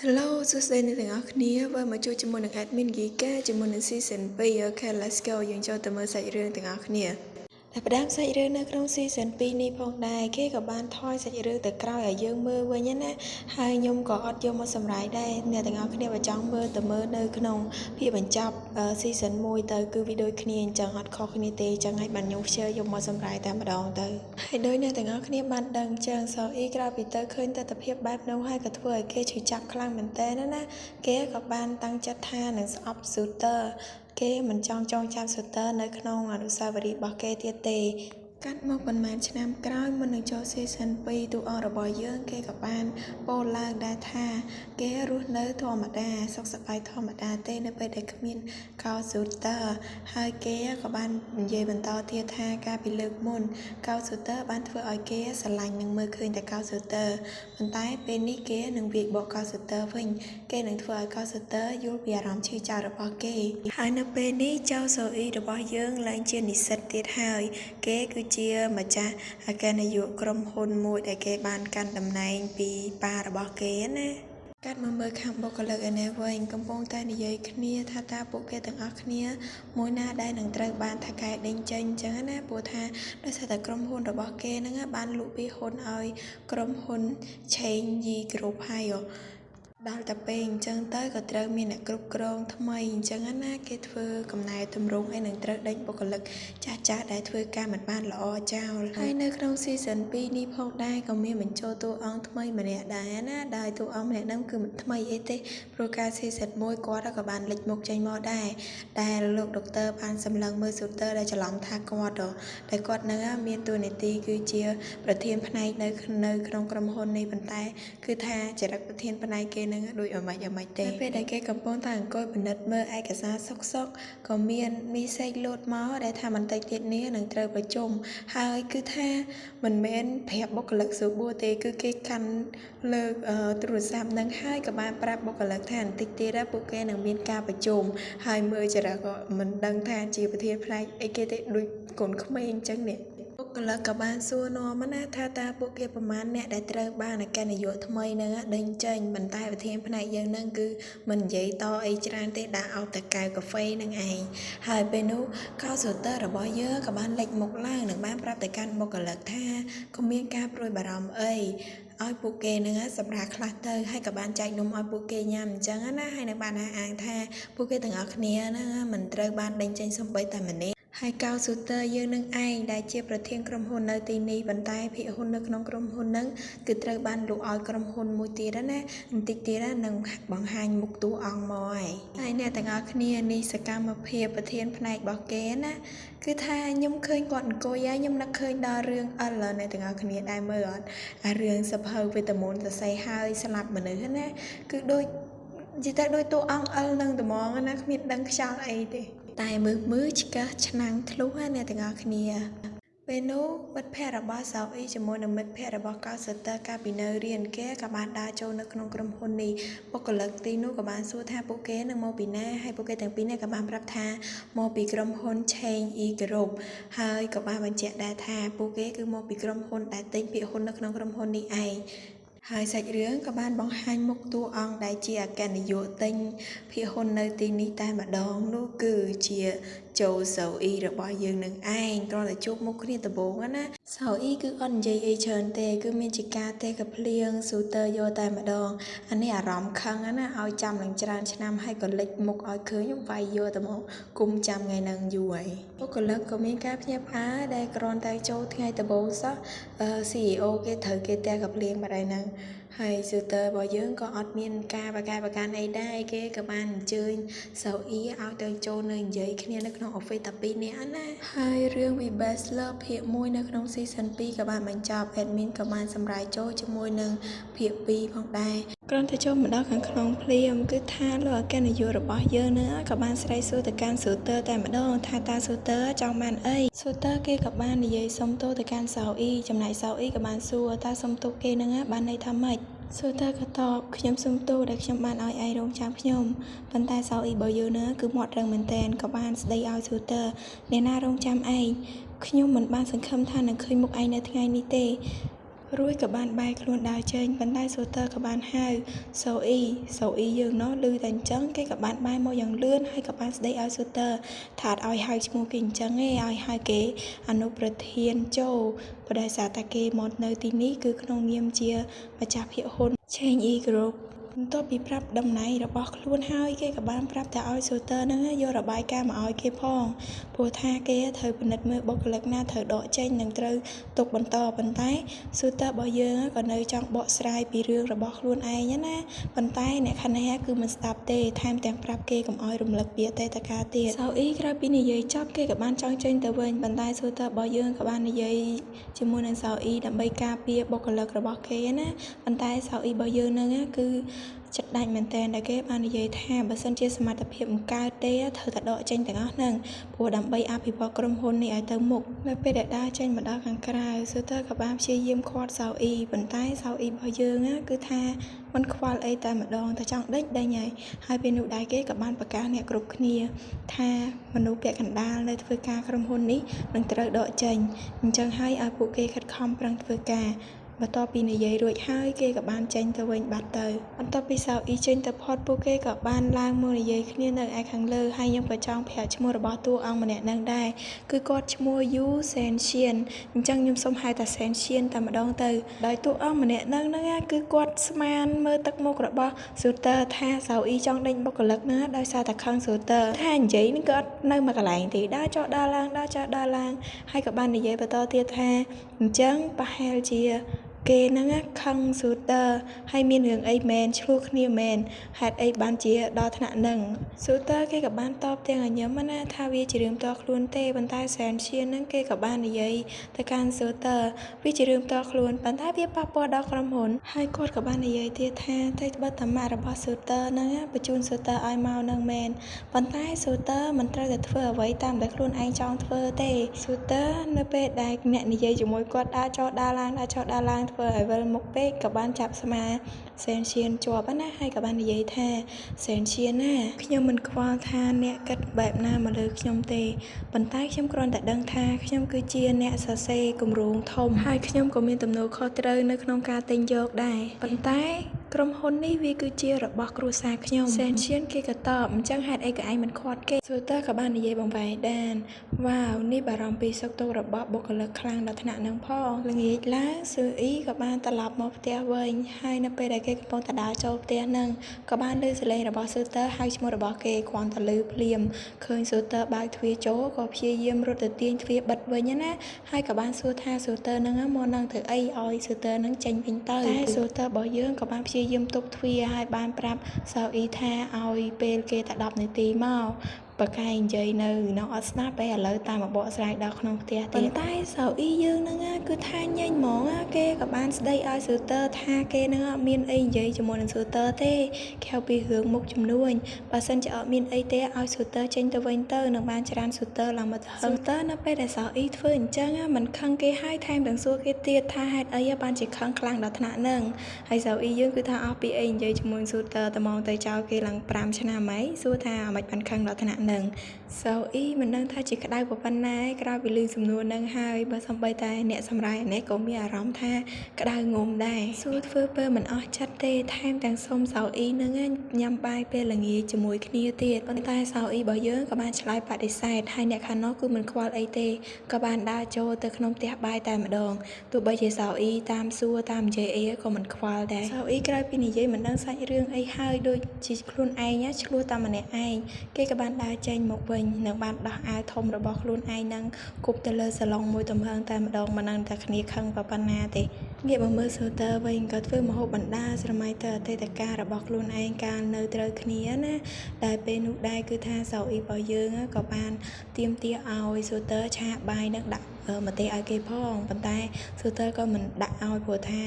Hello សួស្តីអ្នកទាំងអស់គ្នាវិលមកជួបជាមួយនឹង admin Gika ជាមួយនឹង season 2 Okay let's go យើងចូលទៅមើលសាច់រឿងទាំងអស់គ្នាតែផ្ដើមសាច់រឿងនៅក្នុង season 2 នេះផងដែរគេក៏បានថយសាច់រឿងទៅក្រោយឲ្យយើងមើលវិញណាហើយខ្ញុំក៏អត់យកមកសម្រាយដែរអ្នកទាំងអស់គ្នាបើចង់មើលទៅមើលនៅក្នុងភាពបញ្ចប់ season 1ទៅគឺវាដូចគ្នាអញ្ចឹងអត់ខុសគ្នាទេអញ្ចឹងហើយបានខ្ញុំ share យកមកសម្រាយតែម្ដងទៅហើយដោយអ្នកទាំងអស់គ្នាបានដឹងអញ្ចឹងសូអ៊ីក្រៅពីទៅឃើញទស្សនវិជ្ជាបែបនោះហើយក៏ធ្វើឲ្យគេឈឺចាប់ខ្លាំងមែនតើណាគេក៏បានតាំងចិត្តថានឹងស្អប់ Shooter គេមិនចង់ចងចាំ Shooter នៅក្នុងអនុស្សាវរីយ៍របស់គេទៀតទេកាត់មកប៉ុន្មានឆ្នាំក្រោយមុននឹងចូល season 2 តួអង្គរបស់យើងគេក៏បានពោលឡើងដែរថាគេរស់នៅធម្មតាសុខសប្បាយធម្មតាទេនៅពេលដែលគ្មានកោ Shooter ហើយគេក៏បាននិយាយបន្តទៀតថាកាលពីលើកមុនកោ Shooter បានធ្វើឲ្យគេស្រឡាញ់និងមើលឃើញតែកោ Shooter ប៉ុន្តែពេលនេះគេនឹងវាយបកកោ Shooter វិញគេនឹងធ្វើឲ្យកោ Shooter យល់ពីអារម្មណ៍ឈឺចាប់របស់គេហើយនៅពេលនេះចៅសូអ៊ីរបស់យើងឡើងជានិស្សិតទៀតហើយគេគឺជាម្ចាស់អគ្គនាយកក្រុមហ៊ុនមួយដែលគេបានកាន់តំណែងពីប៉ារបស់គេណាកាត់មកមើលខាងបុគ្គលិកឯនេះវិញកំពុងតែនិយាយគ្នាថាតើពួកគេទាំងអស់គ្នាមួយណាដែលនឹងត្រូវបានថៅកែដេញចេញអញ្ចឹងណាព្រោះថាដោយសារតែក្រុមហ៊ុនរបស់គេហ្នឹងបានលក់ពីហ៊ុនឲ្យក្រុមហ៊ុន Change Yi Group ហើយដល់តែពេលអញ្ចឹងទៅក៏ត្រូវមានអ្នកគ្រប់គ្រងថ្មីអញ្ចឹងណាគេធ្វើកំណែតម្រង់ឲ្យនឹងត្រូវដេញបុគ្គលិកចាស់ដែលធ្វើការមិនបានល្អចោលហើយនៅក្នុង season 2 នេះផងដែរក៏មានបញ្ចូលតួអង្គថ្មីម្នាក់ដែរណាដែលតួអង្គម្នាក់ហ្នឹងគឺមិនថ្មីអីទេព្រោះការ season 1 គាត់ក៏បានលេចមុខចេញមកដែរដែលលោកដុកទ័របានសម្លឹងមើល Shooter ដែលច្រឡំថាគាត់តែគាត់នឹងមានតួនាទីគឺជាប្រធានផ្នែកនៅក្នុងក្រុមហ៊ុននេះប៉ុន្តែគឺថាចរិតប្រធានផ្នែកគេនឹងដូចអ្មិចទេពេលដែលគេកំពុងតែអង្គុយពិនិត្យមើលឯកសារសុកក៏មានមីសេចលោតមកដែលថាបន្តិចទៀតនេះនឹងត្រូវប្រជុំហើយគឺថាមិនមែនប្រាប់បុគ្គលិកសួរបួរទេគឺគេកាន់លើកទូរស័ព្ទនឹងហើយក៏បានប្រាប់បុគ្គលិកថាបន្តិចទៀតពួកគេនឹងមានការប្រជុំហើយមើលចរិតក៏មិនដឹងថាជាប្រធានផ្នែកអីគេទេដូចកូនក្មេងអញ្ចឹងនេះបុគ្គលិកក៏បានសួរនាំណាថាតើពួកគេប្រមាណអ្នកដែលត្រូវបានអគ្គនាយកថ្មីនឹងដេញចេញប៉ុន្តែប្រធានផ្នែកយើងនឹងគឺមិននិយាយតអីច្រើនទេដាក់ឲ្យតែកែវកាហ្វេនឹងឯងហើយពេលនោះកោ Shooter របស់យើងក៏បានលេចមុខឡើងនិងបានប្រាប់ទៅកាន់បុគ្គលិកថាក៏មានការព្រួយបារម្ភអីឲ្យពួកគេនឹងសម្រាប់ខ្លះទៅហើយក៏បានចែកនំឲ្យពួកគេញ៉ាំអញ្ចឹងណាហើយនឹងបានអាងថាពួកគេទាំងអស់គ្នាហ្នឹងមិនត្រូវបានដេញចេញសូម្បីតែម្នាក់ហើយកោ Shooter យើងនឹងឯងដែលជាប្រធានក្រុមហ៊ុននៅទីនេះប៉ុន្តែភាគហ៊ុននៅក្នុងក្រុមហ៊ុនហ្នឹងគឺត្រូវបានលក់ឲ្យក្រុមហ៊ុនមួយទៀតណាបន្តិចទៀតនឹងបង្ហាញមុខតួអង្គមកហើយអ្នកទាំងអស់គ្នានេះសកម្មភាពប្រធានផ្នែករបស់គេណាគឺថាខ្ញុំឃើញគាត់អង្គុយហើយខ្ញុំនឹកឃើញដល់រឿងអិលអ្នកទាំងអស់គ្នាដែរមើលអត់អារឿងសភៅវីតាមីនសរសេរហើយស្លាប់មនុស្សណាគឺដូចនិយាយទៅដូចតួអង្គអិលនឹងត្មងណាគ្មានដឹងខ្យល់អីទេតែមើលឆ្កឹះឆ្នាំងធ្លុះអ្នកទាំងអស់គ្នាពេលនោះមិត្តភ័ក្តិរបស់សៅអ៊ីជាមួយនឹងមិត្តភ័ក្តិរបស់កោ Shooter កាលពីនៅរៀនគេក៏បានដើរចូលនៅក្នុងក្រុមហ៊ុននេះបុគ្គលិកទីនោះក៏បានសួរថាពួកគេនឹងមកពីណាហើយពួកគេទាំងពីរនេះក៏បានប្រាប់ថាមកពីក្រុមហ៊ុន Change E Group ហើយក៏បានបញ្ជាក់ដែរថាពួកគេគឺមកពីក្រុមហ៊ុនដែលទិញភាគហ៊ុននៅក្នុងក្រុមហ៊ុននេះឯងហើយសាច់រឿងក៏បានបង្ហាញមុខតួអង្គដែលជាអគ្គនាយកទិញភាគហ៊ុននៅទីនេះតែម្ដងនោះគឺជាជូសូអ៊ីរបស់យើងនឹងឯងគ្រាន់តែជួបមុខគ្នាដំបូងណាសូអ៊ីគឺអត់និយាយអីច្រើនទេគឺមានជាការទេកាភ្លៀង Shooter យកតែម្ដងអានេះអារម្មណ៍ខឹងណាឲ្យចាំនឹងច្រើនឆ្នាំហើយក៏លេចមុខឲ្យឃើញវាយយកទៅមកគុំចាំថ្ងៃនឹងយូរហើយបុគ្គលិកក៏មានការភ្ញាក់ផ្អើលដែលគ្រាន់តែចូលថ្ងៃដំបូងសោះCEO គេត្រូវគេតែកាភ្លៀងបាត់ហើយហ្នឹងហើយ Shooter របស់យើងក៏អត់មានការប្រកាន់អីដែរគេក៏បានអញ្ជើញសូអ៊ីឲ្យទៅចូលនៅនិយាយគ្នានៅក្នុង office តែ2នាក់ណាហើយរឿង We Best Love ភាគ1នៅក្នុង season 2ក៏បានបញ្ចប់ admin ក៏បានសម្រាយចូលជាមួយនឹងភាគ2ផងដែរគ្រាន់តែចូលមកដល់ខាងក្នុងភ្លាមគឺថាលោកអគ្គនាយករបស់យើងនឹងក៏បានស្រែកសួរទៅកាន់ Shooter តែម្ដងថាតើ Shooter ចង់បានអី Shooter គេក៏បាននិយាយសុំទោសទៅកាន់សូអ៊ីចំណែកសូអ៊ីក៏បានសួរតើសុំទោសគេនឹងបានន័យថាម៉េចShooter ក៏តបខ្ញុំសុំទោសដែលខ្ញុំបានឲ្យឯងរងចាំខ្ញុំប៉ុន្តែសូអ៊ីរបស់យើងគឺមាត់រឹងមែនទែនក៏បានស្ដីឲ្យ Shooter អ្នកណារងចាំឯងខ្ញុំមិនបានសង្ឃឹមថានឹងឃើញមុខឯងនៅថ្ងៃនេះទេ រួចក៏បានបែរខ្លួនដើរចេញប៉ុន្តែសូទ័រក៏បានហៅសូអ៊ីយើងនោះឮតែអញ្ចឹងគេក៏បានបែរមកយ៉ាងលឿនហើយក៏បានស្ដីឲ្យសូទ័រថាអត់ឲ្យហៅឈ្មោះគេអញ្ចឹងទេឲ្យហៅគេអនុប្រធានជោព្រោះដោយសារតែគេមកនៅទីនេះគឺក្នុងនាមជាម្ចាស់ភាគហ៊ុន Change E Group បន្ទាប់ពីប្រាប់តំណែងរបស់ខ្លួនហើយគេក៏បានប្រាប់តែឲ្យសូទ័រហ្នឹងយករបាយការណ៍មកឲ្យគេផងព្រោះថាគេត្រូវពិនិត្យមើលបុគ្គលិកណាត្រូវដកចេញនិងត្រូវទុកបន្តប៉ុន្តែសូទ័ររបស់យើងក៏នៅចង់បកស្រាយពីរឿងរបស់ខ្លួនឯងណាប៉ុន្តែអ្នកខាងនេះគឺមិនស្ដាប់ទេថែមទាំងប្រាប់គេកុំឲ្យរំលឹកពីអតីតកាលទៀតសូអ៊ីក្រោយពីនិយាយចប់គេក៏បានចង់ចេញទៅវិញប៉ុន្តែសូទ័ររបស់យើងក៏បាននិយាយជាមួយនឹងសូអ៊ីដើម្បីការពារបុគ្គលិករបស់គេណាប៉ុន្តែសូអ៊ីរបស់យើងហ្នឹងគឺចិត្តដាច់មែនតើដែលគេបាននិយាយថាបើសិនជាសមត្ថភាពមិនកើតទេត្រូវតែដកចេញទាំងអស់ហ្នឹងព្រោះដើម្បីអភិវឌ្ឍក្រុមហ៊ុននេះឲ្យទៅមុខនៅពេលដែលដើរចេញមកដល់ខាងក្រៅសូទ័រក៏បានព្យាយាមឃាត់សូអ៊ីប៉ុន្តែសូអ៊ីរបស់យើងគឺថាមិនខ្វល់អីតែម្ដងតែចង់ដេញហើយពេលនោះដែរគេក៏បានប្រកាសអ្នកគ្រប់គ្នាថាមនុស្សពាក់កណ្ដាលនៅធ្វើការក្រុមហ៊ុននេះនឹងត្រូវដកចេញអញ្ចឹងហើយឲ្យពួកគេខិតខំប្រឹងធ្វើការបន្ទាប់ពីនិយាយរួចហើយគេក៏បានចេញទៅវិញបាត់ទៅបន្ទាប់ពីសូអ៊ីចេញទៅផុតពួកគេក៏បានឡើងមកនិយាយគ្នានៅឯខាងលើហើយខ្ញុំក៏ចង់ប្រាប់ឈ្មោះរបស់តួអង្គម្នាក់នឹងដែរគឺគាត់ឈ្មោះយូសែនឈៀនអញ្ចឹងខ្ញុំសូមហៅថាសែនឈៀនតែម្ដងទៅដោយតួអង្គម្នាក់នឹងគឺគាត់ស្មានមើលទឹកមុខរបស់សូទ័រថាសូអ៊ីចង់ដេញបុគ្គលិកណាដោយសារតែខឹងសូទ័រថានិយាយនឹងគាត់នៅមួយកន្លែងទេដើរចុះដើរឡើងហើយក៏បាននិយាយបន្តទៀតថាអញ្ចឹងប្រហែលជាគេហ្នឹងខឹងសូទ័រហើយមានរឿងអីមែនឆ្លោះគ្នាមែនហេតុអីបានជាដល់ថ្នាក់ហ្នឹងសូទ័រគេក៏បានតបទាំងឲ្យខ្ញុំណាថាវាជារឿងផ្ទាល់ខ្លួនទេប៉ុន្តែសែនឈៀនហ្នឹងគេក៏បាននិយាយទៅកាន់សូទ័រវាជារឿងផ្ទាល់ខ្លួនប៉ុន្តែវាប៉ះពាល់ដល់ក្រុមហ៊ុនហើយគាត់ក៏បាននិយាយទៀតថាតែបទតាមរបស់សូទ័រហ្នឹងបញ្ជូនសូទ័រឲ្យមកនឹងមែនប៉ុន្តែសូទ័រមិនត្រូវតែធ្វើអ្វីតាមដែលខ្លួនឯងចង់ធ្វើទេសូទ័រនៅពេលដែលអ្នកនិយាយជាមួយគាត់ដើរចុះដើរឡើងធ្វើឲ្យវិលមុខពេកក៏បានចាប់ស្មាសែនឈៀនជាប់ណាហើយក៏បាននិយាយថាសែនឈៀនណាខ្ញុំមិនខ្វល់ថាអ្នកគិតបែបណាមកលើខ្ញុំទេប៉ុន្តែខ្ញុំគ្រាន់តែដឹងថាខ្ញុំគឺជាអ្នកសរសេរគម្រោងធំហើយខ្ញុំក៏មានទំនួលខុសត្រូវនៅក្នុងការទិញយកដែរប៉ុន្តែក្រុមហ៊ុននេះវាគឺជារបស់គ្រួសារខ្ញុំសែនឈៀនគេក៏តបអញ្ចឹងហេតុអីក៏ឯងមិនខាត់គេសូទ័រក៏បាននិយាយបង្វែរដានវ៉ាវនេះបារម្ភពីសុខទុក្ខរបស់បុគ្គលិកខ្លាំងដល់ថ្នាក់នឹងផងល្ងាចឡើងស៊ឺអ៊ីក៏បានត្រឡប់មកផ្ទះវិញហើយនៅពេលដែលគេកំពុងតែដើរចូលផ្ទះនឹងក៏បានឮសលេងរបស់សូទ័រហៅឈ្មោះរបស់គេគ្រាន់តែឮភ្លាមឃើញសូទ័របើកទ្វារចូលក៏ព្យាយាមរត់ទៅទាញទ្វារបិទវិញណាហើយក៏បានសួរថាសូទ័រនឹងមកនឹងធ្វើអីឲ្យសូទ័រនឹងចេញវិញទៅតែសូទ័ររបស់យើងក៏បានព្យាយាមទប់ទ្វារហើយបានប្រាប់សូអ៊ីថាឲ្យពេលគេតែ10នាទីមកបើកែនិយាយនៅអត់ស្ដាប់ទេឥឡូវតាមមកបកស្រាយដល់ក្នុងផ្ទះទៀតប៉ុន្តែសូអ៊ីយើងហ្នឹងគឺថាញញហ្មងគេក៏បានស្ដីឲ្យសូទ័រថាគេនឹងអត់មានអីនិយាយជាមួយនឹងសូទ័រទេខែពីរឿងមុខជំនួញបើសិនជាអត់មានអីទេឲ្យសូទ័រចេញទៅវិញទៅនឹងបានច្រានសូទ័រឡើងមកទៅសូទ័រនៅពេលដែលសូអ៊ីធ្វើអញ្ចឹងមិនខឹងគេហើយថែមទាំងសួរគេទៀតថាហេតុអីបានជាខឹងខ្លាំងដល់ថ្នាក់ហ្នឹងហើយសូអ៊ីយើងគឺថាអស់ពីអីនិយាយជាមួយសូទ័រតែមកទៅចោលគេឡើង5ឆ្នាំហើយសួរថាអ្មេចបានខឹងដល់ថ្នាក់ហ្នឹងសូអ៊ីមិនដឹងថាជាក្តៅប៉ុណ្ណាក្រោយពីឮសំណួរហ្នឹងហើយបើសំបីតែអ្នកសម្រាយនេះក៏មានអារម្មណ៍ថាក្តៅងុំដែរសួរធ្វើពើមិនអស់ចិត្តទេថែមទាំងសុំសូអ៊ីហ្នឹងញ៉ាំបាយពេលល្ងាចជាមួយគ្នាទៀតប៉ុន្តែសូអ៊ីរបស់យើងក៏បានឆ្លើយបដិសេធហើយអ្នកខាងនោះគឺមិនខ្វល់អីទេក៏បានដើរចូលទៅក្នុងផ្ទះបាយតែម្ដងទោះបីជាសូអ៊ីតាមសួរតាមនិយាយអីក៏មិនខ្វល់ដែរសូអ៊ីក្រោយពីនិយាយមិនដឹងសាច់រឿងអីហើយដូចជាខ្លួនឯងឆ្លោះតាមម្នាក់ឯងគេក៏បានដើរចេញមកវិញនឹងបានដោះអាវធំរបស់ខ្លួនឯងនឹងគប់ទៅលើសាឡុងមួយទំហឹងតែម្ដងមិនដឹងតែគ្នាខឹងប៉ុណ្ណាទេងាកមកមើលសូទ័រវិញក៏ធ្វើម្ហូបបណ្ដាស្រមៃទៅអតីតកាលរបស់ខ្លួនឯងកាលនៅត្រូវគ្នាណាដែលពេលនោះដែរគឺថាសូអ៊ីរបស់យើងក៏បានទាមទារឲ្យសូទ័រឆាបាយនឹងដាក់ម្ទេសឲ្យគេផងប៉ុន្តែសូទ័រក៏មិនដាក់ឲ្យព្រោះថា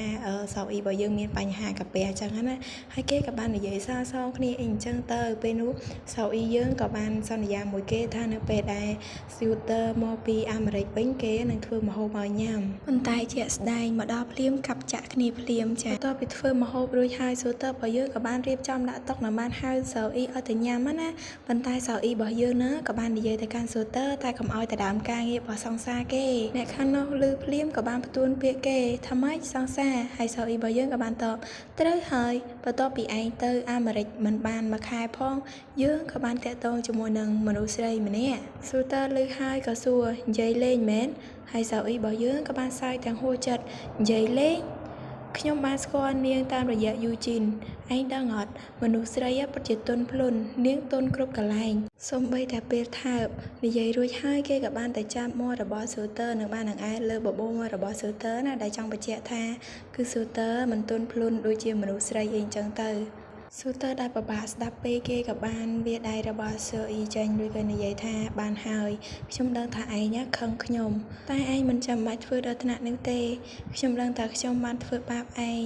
សូអ៊ីរបស់យើងមានបញ្ហាកាពះអញ្ចឹងណាហើយគេក៏បាននិយាយសារសងគ្នាអីអញ្ចឹងទៅពេលនោះសូអ៊ីយើងក៏បានសន្យាមួយគេថានៅពេលដែលសូទ័រមកពីអាមេរិកវិញគេនឹងធ្វើម្ហូបឲ្យញ៉ាំប៉ុន្តែជាក់ស្ដែងមកដល់ភ្លាមកាប់ចាក់គ្នាភ្លាមចាបន្ទាប់ពីធ្វើម្ហូបរួចហើយសូទ័ររបស់យើងក៏បានរៀបចំដាក់តុនឹងបានហៅសូអ៊ីឲ្យទៅញ៉ាំណាប៉ុន្តែសូអ៊ីរបស់យើងណាក៏បាននិយាយទៅកាន់សូទ័រតែកុំឲ្យទៅដើមការងាររបស់សង្សារគេ គេអ្នកខាងនោះឮភ្លាមក៏បានផ្ទួនពាក្យគេថាម៉េចសង្សារហើយសៅអ៊ីរបស់យើងក៏បានតបត្រូវហើយបន្ទាប់ពីឯងទៅអាមេរិកមិនបានមួយខែផងយើងក៏បានតាក់ទងជាមួយនឹងមនុស្សស្រីម្នាក់ស៊ូទ័រឮហើយក៏សួរនិយាយលេងមែនហើយសៅអ៊ីរបស់យើងក៏បានសើចទាំងហួចចិត្តនិយាយលេងខ្ញុំបានស្គាល់នាងតាមរយៈយូជីនឯងដឹងអត់មនុស្សស្រីពិតជាទន់ភ្លន់នាងទន់គ្រប់កន្លែងសូម្បីតែពេលថើបនិយាយរួចហើយគេក៏បានតែចាប់មាត់របស់ស៊ូទ័រនិងបាននឹងអែលើបបោមាត់របស់ស៊ូទ័រណាដែលចង់បញ្ជាក់ថាគឺស៊ូទ័រមិនទន់ភ្លន់ដូចជាមនុស្សស្រីអីចឹងទៅស៊ូទ័រដែលពិបាកស្ដាប់ពេកគេក៏បានវាដៃរបស់ស៊ូអ៊ីចេញឬក៏និយាយថាបានហើយខ្ញុំដឹងថាឯងខឹងខ្ញុំតែឯងមិនចាំបាច់ធ្វើដល់ថ្នាក់នេះទេខ្ញុំដឹងថាខ្ញុំបានធ្វើបាបឯង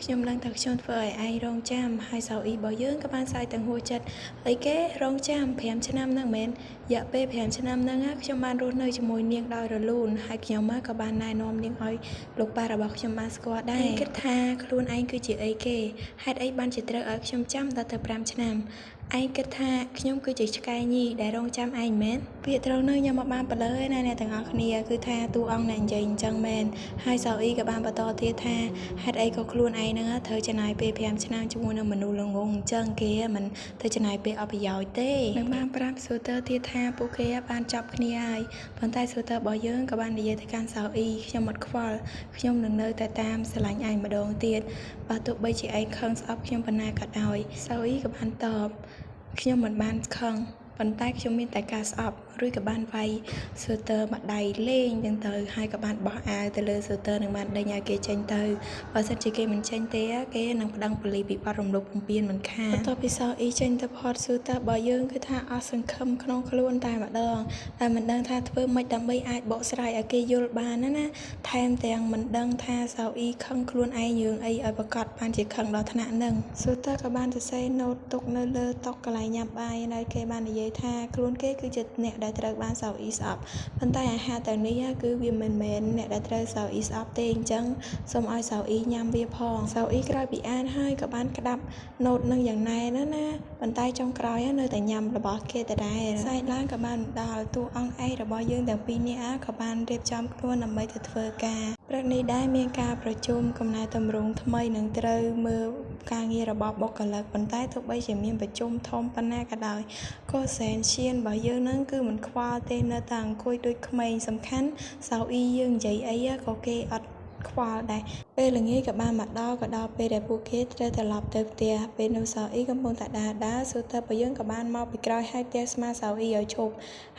ខ្ញុំដឹងថាខ្ញុំធ្វើឲ្យឯងរងចាំហើយសៅអ៊ីរបស់យើងក៏បានសើចទាំងហួចចិត្តអីគេរងចាំ5ឆ្នាំហ្នឹងមែនរយៈពេល5ឆ្នាំហ្នឹងខ្ញុំបានរស់នៅជាមួយនាងដោយរលូនហើយខ្ញុំក៏បានណែនាំនាងឲ្យលោកប៉ារបស់ខ្ញុំបានស្គាល់ដែរគិតថាខ្លួនឯងគឺជាអីគេហេតុអីបានជាត្រូវឲ្យខ្ញុំចាំដល់ទៅ5ឆ្នាំឯងគិតថាខ្ញុំគឺជាឆ្កែញីដែលរងចាំឯងមែនពាក្យត្រូវនៅខ្ញុំមកបានបលើហើយណាអ្នកទាំងអស់គ្នាគឺថាតួអង្គអ្នកនិយាយអញ្ចឹងមែនហើយសៅអ៊ីក៏បានបន្តទៀតថាហេតុអីក៏ខ្លួនឯងហ្នឹងត្រូវចំណាយពេល5ឆ្នាំជាមួយនឹងមនុស្សល្ងងអញ្ចឹងគេមិនទៅចំណាយពេលអត់ប្រយោជន៍ទេនឹងបានប្រាប់ស៊ូទ័រទៀតថាពួកគេបានចាប់គ្នាហើយប៉ុន្តែស៊ូទ័ររបស់យើងក៏បាននិយាយទៅកាន់សៅអ៊ីខ្ញុំអត់ខ្វល់ខ្ញុំនឹងនៅតែតាមស្រឡាញ់ឯងម្ដងទៀតបើទោះបីជាឯងខឹងស្អប់ខ្ញុំប៉ុណ្ណាក៏ដោយសៅអ៊ីក៏បានតបខ្ញុំមិនបានខឹងប៉ុន្តែខ្ញុំមានតែការស្អប់ឬក៏បានវាយស៊ូទ័រមួយដៃលេងចឹងទៅហើយក៏បានបោះអាវទៅលើស៊ូទ័រនឹងបានដេញឲ្យគេចេញទៅបើសិនជាគេមិនចេញទេគេនឹងប្តឹងប៉ូលីសពីបទរំលោភបំពានមិនខានបន្ទាប់ពីសៅអ៊ីចេញទៅផតស៊ូទ័ររបស់យើងគឺថាអស់សង្ឃឹមក្នុងខ្លួនតែម្ដងតែមិនដឹងថាធ្វើម៉េចដើម្បីអាចបកស្រាយឲ្យគេយល់បានណាថែមទាំងមិនដឹងថាសៅអ៊ីខឹងខ្លួនឯងយើងអីឲ្យប្រកាសបានជាខឹងដល់ថ្នាក់ហ្នឹងស៊ូទ័រក៏បានសរសេរណូតទុកនៅលើតុកន្លែងញ៉ាំបាយហើយគេបាននិយាយថាខ្លួនគេគឺជាអ្នកដែលត្រូវបានសៅអ៊ីស្អប់ប៉ុន្តែអាហារទាំងនេះគឺវាមិនមែនអ្នកដែលត្រូវសៅអ៊ីស្អប់ទេអញ្ចឹងសូមឲ្យសៅអ៊ីញ៉ាំវាផងសៅអ៊ីក្រោយពីអានហើយក៏បានក្តាប់ណូតនឹងយ៉ាងណែណាប៉ុន្តែចុងក្រោយនៅតែញ៉ាំរបស់គេដដែលសាយឡើងក៏បានដល់តួអង្គឯករបស់យើងទាំងពីរនាក់ក៏បានរៀបចំខ្លួនដើម្បីទៅធ្វើការព្រឹកនេះដែរមានការប្រជុំកំណែតម្រង់ថ្មីនឹងត្រូវមើលការងាររបស់បុគ្គលិកប៉ុន្តែទោះបីជាមានប្រជុំធំប៉ុណ្ណាក៏ដោយក៏សែនឈានរបស់យើងនឹងគឺមិនខ្វល់ទេនៅតែអង្គុយដូចក្មេងសំខាន់សៅអ៊ីយើងនិយាយអីក៏គេអត់ខ្វល់ដែរពេលល្ងាចក៏បានមកដល់ក៏ដល់ពេលដែលពួកគេត្រូវត្រឡប់ទៅផ្ទះពេលនោះសៅអ៊ីកំពុងតែដើរស៊ូទ័ររបស់យើងក៏បានមកពីក្រោយហើយទះស្មាសៅអ៊ីឲ្យឈប់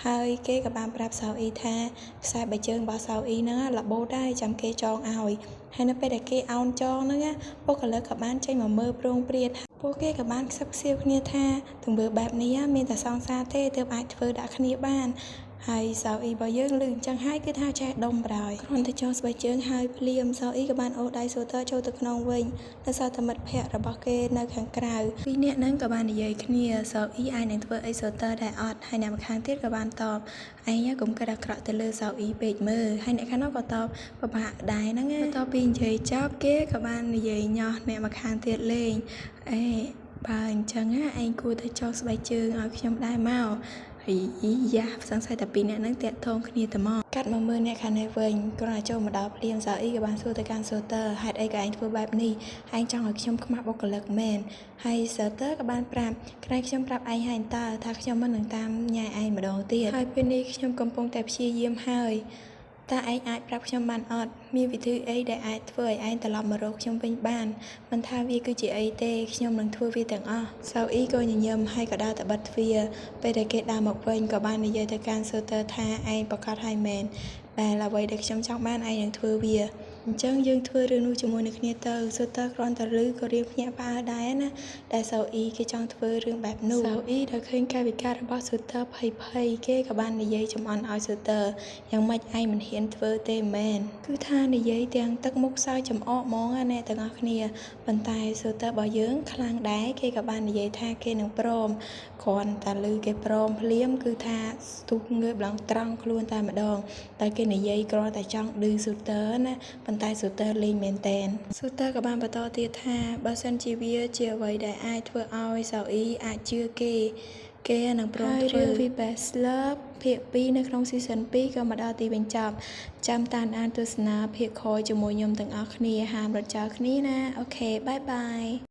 ហើយគេក៏បានប្រាប់សៅអ៊ីថាខ្សែបីជើងរបស់សៅអ៊ីហ្នឹងលបោដែរចាំគេចងឲ្យហើយនៅពេលដែលគេអោនចងហ្នឹងបុគ្គលិកក៏បានចេញមកមើលប្រងព្រាតពួកគេក៏បានខ្សឹបខ្សៀវគ្នាថាទង្វើបែបនេះមានតែសង្សារទេទើបអាចធ្វើដាក់គ្នាបានហើយសៅអ៊ីរបស់យើងឮអញ្ចឹងហើយគឺថាចេះដុំប្រហើយគ្រាន់តែចងស្បែកជើងហើយភ្លាមសៅអ៊ីក៏បានអូសដៃស៊ូទ័រចូលទៅក្នុងវិញដោយសារតែមិត្តភ័ក្តិរបស់គេនៅខាងក្រៅពីរនាក់ហ្នឹងក៏បាននិយាយគ្នាសៅអ៊ីអាចនឹងធ្វើអីស៊ូទ័រដែរអត់ហើយអ្នកម្ខាងទៀតក៏បានតបឯងកុំគិតអាក្រក់ទៅលើសៅអ៊ីពេកមើលហើយអ្នកខាងនោះក៏តបពិបាកដែរហ្នឹងបន្ទាប់ពីនិយាយចប់គេក៏បាននិយាយញោះអ្នកម្ខាងទៀតលេងបើអញ្ចឹងឯងគួរតែចងស្បែកជើងឲ្យខ្ញុំដែរមកយ៉ាសង្ស័យតែពីរអ្នកហ្នឹងតាក់ទងគ្នាទៅមកកាត់មកមើលអ្នកខាងនេះវិញគ្រាន់តែចូលមកដល់ភ្លាមសៅអ៊ីក៏បានសួរទៅកាន់ស៊ូទ័រហេតុអីក៏ឯងធ្វើបែបនេះឯងចង់ឲ្យខ្ញុំខ្មាស់បុគ្គលិកមែនហើយស៊ូទ័រក៏បានប្រាប់ក្រែងខ្ញុំប្រាប់ឯងហើយតើថាខ្ញុំមិននឹងតាមញ៉ាយឯងម្ដងទៀតហើយពេលនេះខ្ញុំកំពុងតែព្យាយាមហើយតើឯងអាចប្រាប់ខ្ញុំបានអត់មានវិធីអីដែលអាចធ្វើឲ្យឯងត្រឡប់មករកខ្ញុំវិញបានមិនថាវាគឺជាអីទេខ្ញុំនឹងធ្វើវាទាំងអស់សៅអ៊ីក៏ញញឹមហើយក៏ដើរទៅបិទទ្វារពេលដែលគេដើរមកវិញក៏បាននិយាយទៅកាន់ស៊ូទ័រថាឯងប្រកាសហើយមែនដែលអ្វីដែលខ្ញុំចង់បានឯងនឹងធ្វើវាអញ្ចឹងយើងធ្វើរឿងនោះជាមួយនឹងគ្នាទៅស៊ូទ័រគ្រាន់តែឮក៏រៀងភ្ញាក់ផ្អើលដែរណាដែលសៅអ៊ីគេចង់ធ្វើរឿងបែបនោះសៅអ៊ីដែលឃើញកាយវិការរបស់ស៊ូទ័រភ័យគេក៏បាននិយាយចំអន់ឲ្យស៊ូទ័រយ៉ាងម៉េចឯងមិនហ៊ានធ្វើទេមែនគឺថានិយាយទាំងទឹកមុខសើចចំអកហ្មងអ្នកទាំងអស់គ្នាប៉ុន្តែស៊ូទ័ររបស់យើងខ្លាំងដែរគេក៏បាននិយាយថាគេនឹងព្រមគ្រាន់តែឮគេព្រមភ្លាមគឺថាស្ទុះងើបឡើងត្រង់ខ្លួនតែម្ដងតែគេនិយាយគ្រាន់តែចង់ឌឺស៊ូទ័រណាប៉ុន្តែស៊ូទ័រលេងមែនតែនស៊ូទ័រក៏បានបន្តទៀតថាបើសិនជាវាជាអ្វីដែលអាចធ្វើឲ្យសៅអ៊ីអាចជឿគេនឹងព្រមធ្វើ We best love ភាគ2នៅក្នុង season 2ក៏មកដល់ទីបញ្ចប់ចាំតាមអានទស្សនាភាគក្រោយជាមួយខ្ញុំទាំងអស់គ្នាហាមរត់ចោលគ្នាណាអូខេបាយបាយ